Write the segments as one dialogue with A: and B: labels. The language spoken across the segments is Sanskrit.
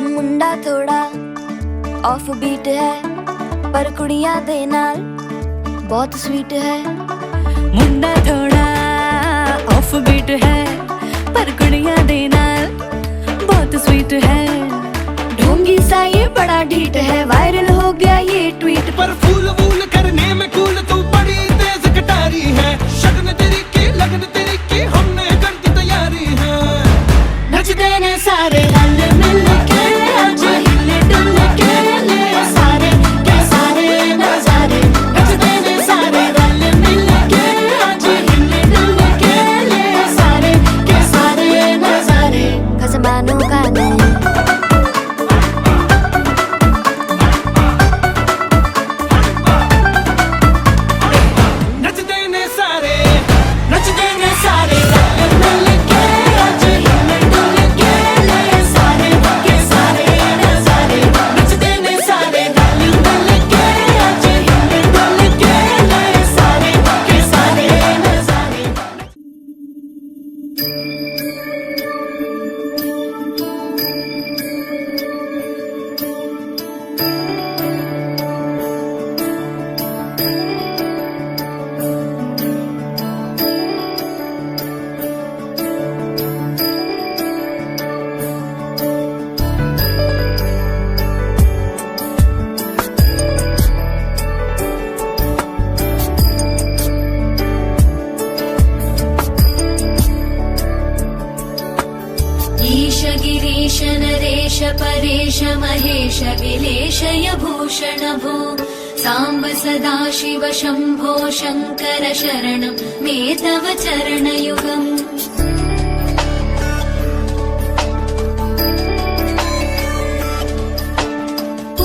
A: मुंडा थोड़ा ऑफ बीट है पर कुड़ियां दे नाल बहुत स्वीट है।
B: मुंडा थोड़ा ऑफ बीट है पर कुड़ियां दे नाल बहुत स्वीट है।
A: ढोंगी सा ये बड़ा ढीठ है, वायरल हो गया ये ट्वीट।
C: पर फूल वूल करने में कूल तू बड़ी तेज कटारी है। शगन तेरी की लगन तेरी की हमने कर दी तैयारी है।
A: नचते ने सारे रल मिल के आज हिले डुल के ले सारे के सारे नजारे। नचते ने सारे रल मिल के आज हिले डुल के ले सारे के सारे नजारे। खसबानों का नहीं
D: गिरीश नरेश परेश महेश विलेशय भूषण भो साम्ब सदा शिव शम्भो शङ्कर शरणं मे तव चरणयुगम्।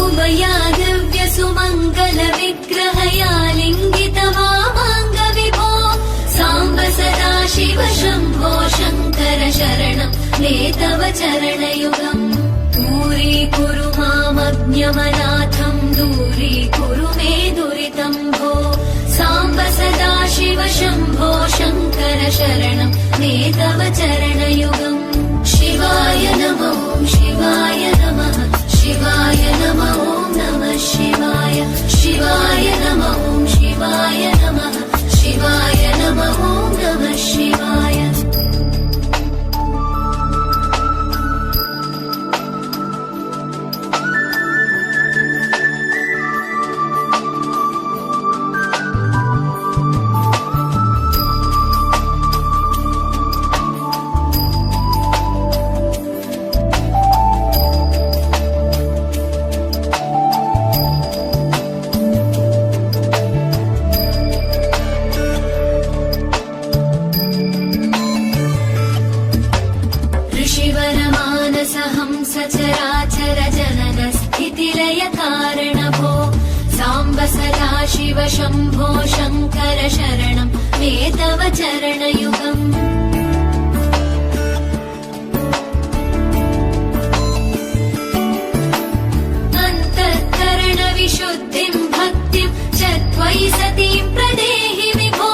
D: उमया दिव्य सुमङ्गल विग्रहया लिङ्गित वामाङ्ग विभो साम्ब सदा शिव शम्भो शङ्कर शरणं मे तव चरणयुगम्। दूरीकुरु मामज्ञमनाथं दूरीकुरु मे दुरितं भो साम्ब सदा शिव शम्भो शङ्कर शरणं मे तव चरणयुगम्। शिवाय नमो शिवाय नमः शिवाय नमो नमः शिवाय शिवाय नमो शिवाय नमः शिवाय नमो नमः शिवाय। सचराचर जनन स्थितिलय कारण भो साम्ब सदा शिव शम्भो शङ्कर शरणं मे तव चरणयुगम्। अन्तःकरण विशुद्धिं भक्तिं च त्वयि सतीं प्रदेहि विभो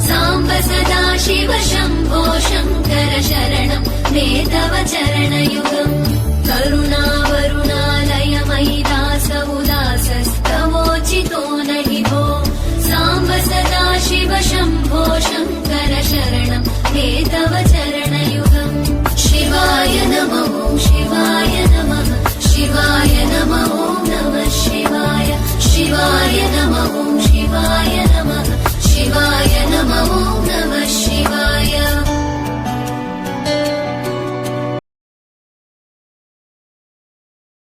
D: साम्ब सदा शिव शम्भो शङ्कर शरणं मे तव चरणयुगम्।